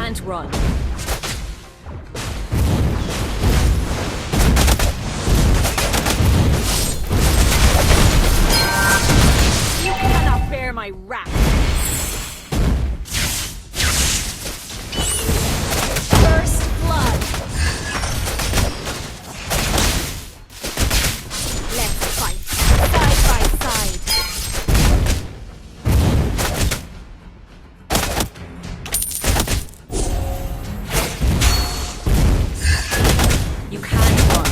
can't run. You cannot bear my wrath. First blood. Let's fight side by side. You can't run.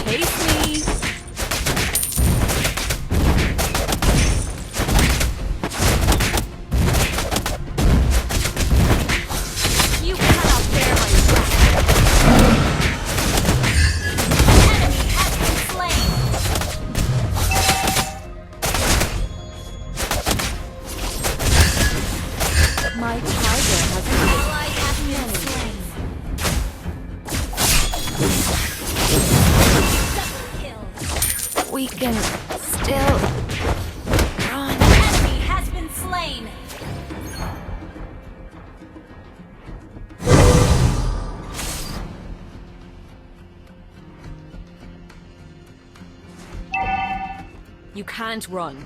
Chase me. You cannot bear my wrath. Enemy has been slain. My tiger has been ally has been slain. Double kill. We can still run. Enemy has been slain. You can't run.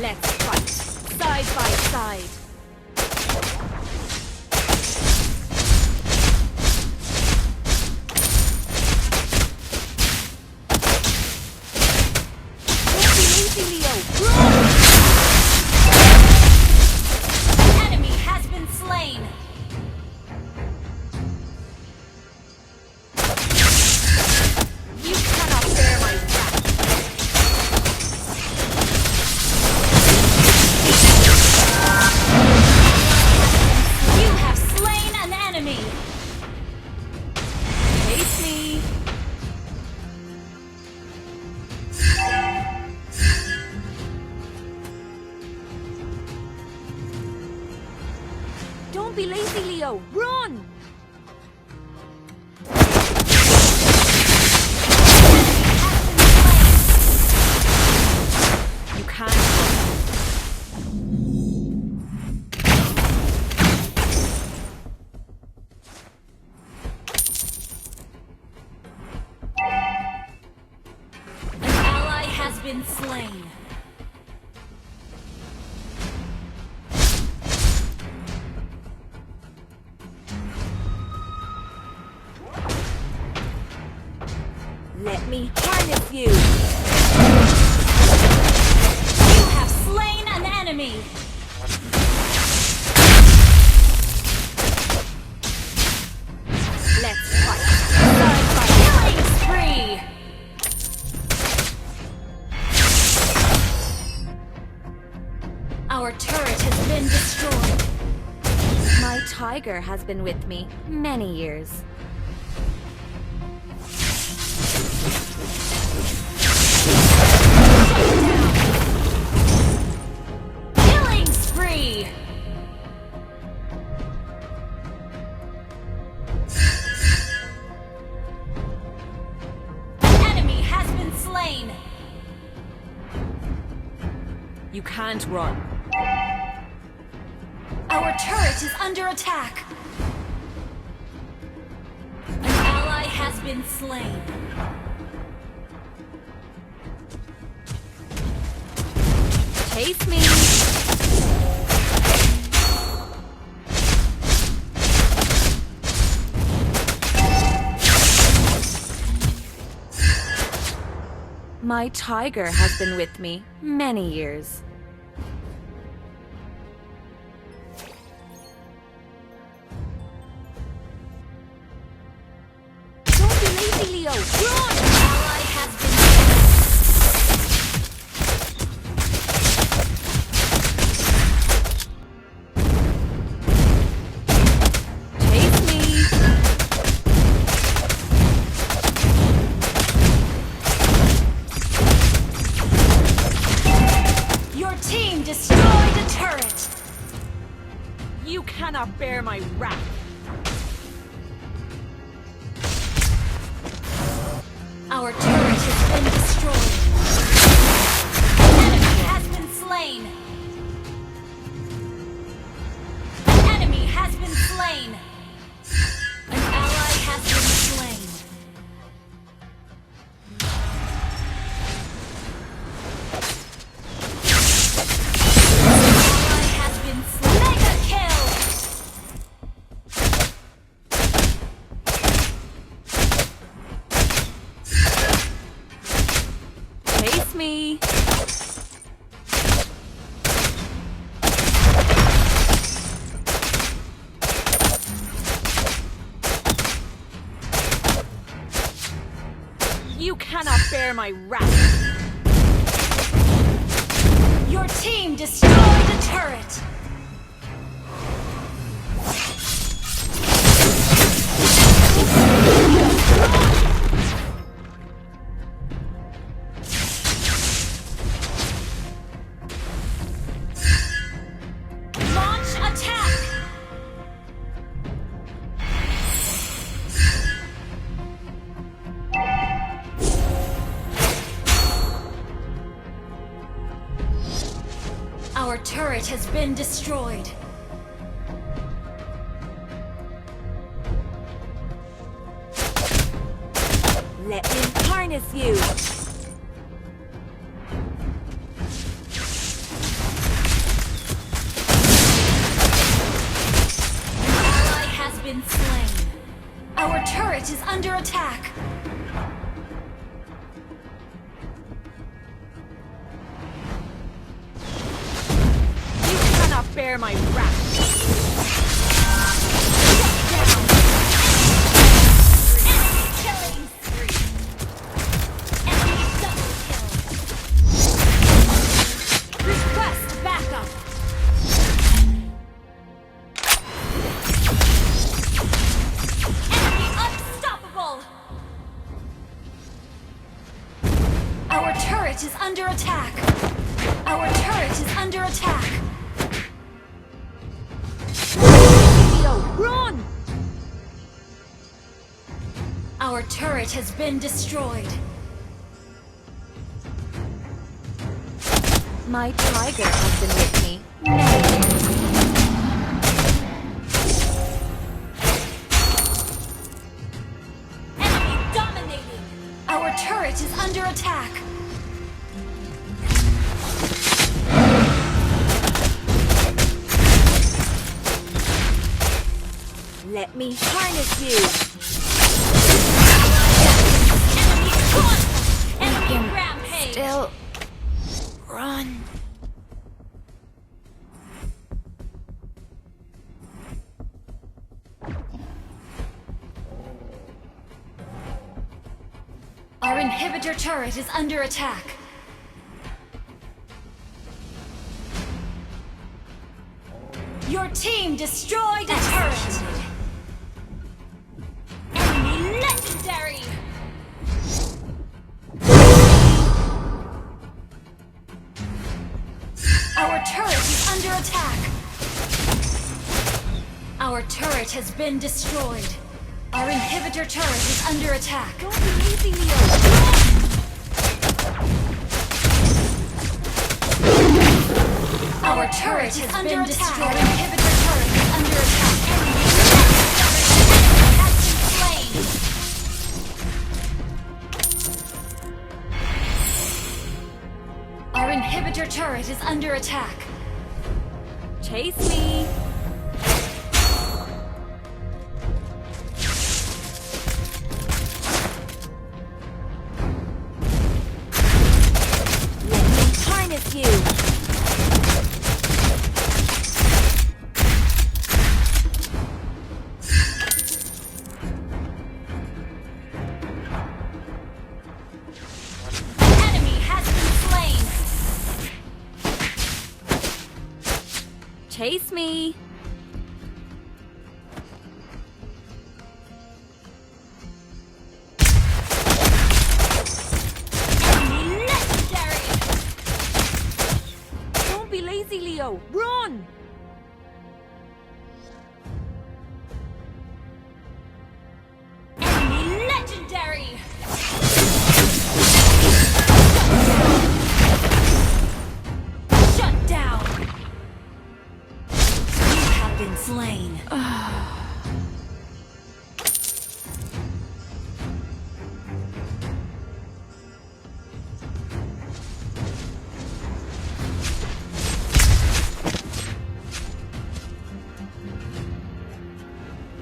Let's fight side by side. Don't be lazy, Leo. Run! An enemy has been slain. You cannot bear my wrath. You have slain an enemy. Face me. Don't be lazy, Leo. Run! You can't run. An ally has been slain. Let me harness you. You have slain an enemy. Let's fight side by killing spree. Our turret has been destroyed. My tiger has been with me many years. Killing spree! An enemy has been slain. You can't run. Our turret is under attack. An ally has been slain. Chase me. My tiger has been with me many years. Don't be lazy, Leo. Run! Ally has been team destroyed a turret! You cannot bear my wrath. Our turret has been destroyed. An enemy has been slain. An enemy has been slain. An ally has been slain. Me. You cannot bear my wrath. Your team destroyed the turret. Our turret has been destroyed. Let me harness you. An ally has been slain. Our turret is under attack. Bear my wrath. Enemy killing spree. Enemy double kill. Request backup. Enemy unstoppable. Our turret is under attack. Our turret is under attack. Run! Our turret has been destroyed. My tiger has been with me. Enemy dominating! Our turret is under attack. Let me harness you. Enemy gone! Enemy rampage! Still run. Our inhibitor turret is under attack. Your team destroyed a turret! Enemy legendary! Our turret is under attack! Our turret has been destroyed. Our inhibitor turret is under attack. Don't be leaving me alone. Our turret has been destroyed. Our inhibitor turret is under attack. Enemy has been slain. Our inhibitor turret is under attack. Chase me. Let me harness you. Chase me. Enemy legendary. Don't be late. crazy, Leo! Run! Enemy legendary! Shut down! You have been slain.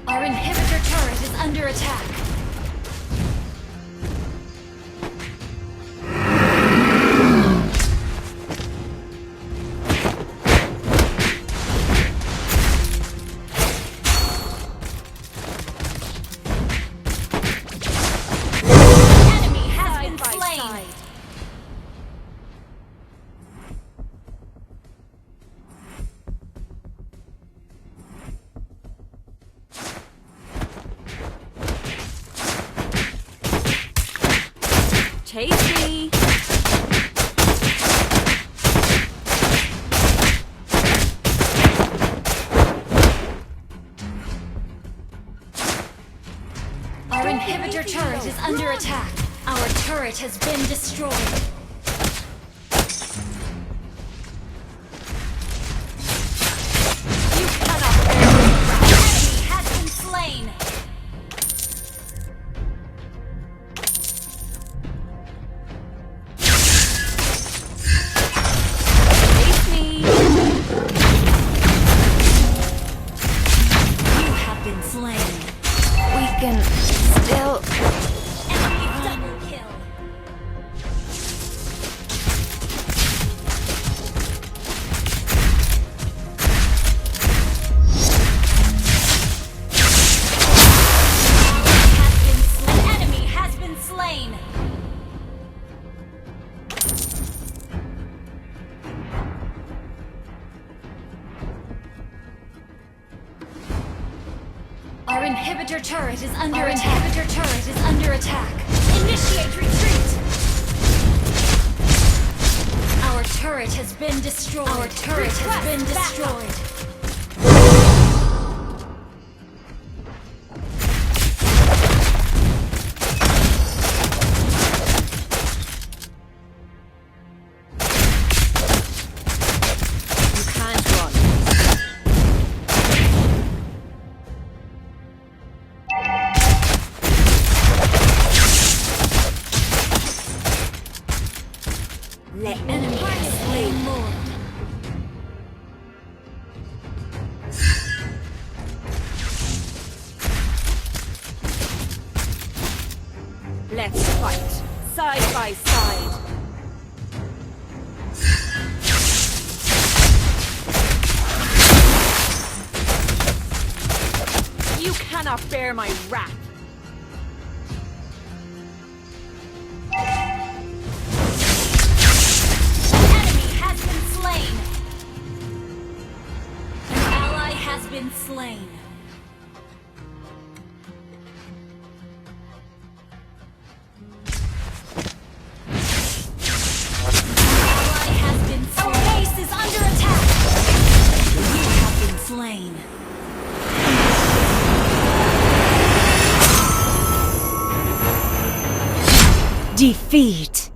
Our inhibitor turret is under attack. Enemy has been slain. Chase me! Our inhibitor turret is under attack. Our turret has been destroyed. You cannot bear my wrath! Enemy has been slain. Chase me! You have been slain. We can still... Enemy double kill. An enemy has been slain. Our inhibitor turret is under attack. Inhibitor turret is under attack. Initiate retreat. Our turret has been destroyed. Our turret has been destroyed. You can't run. Let enemy slain more. Let's fight, side by side. You cannot bear my wrath. Enemy has been slain. An ally has been slain. Ally has been slain. Our base is under attack. You have been slain. defeat.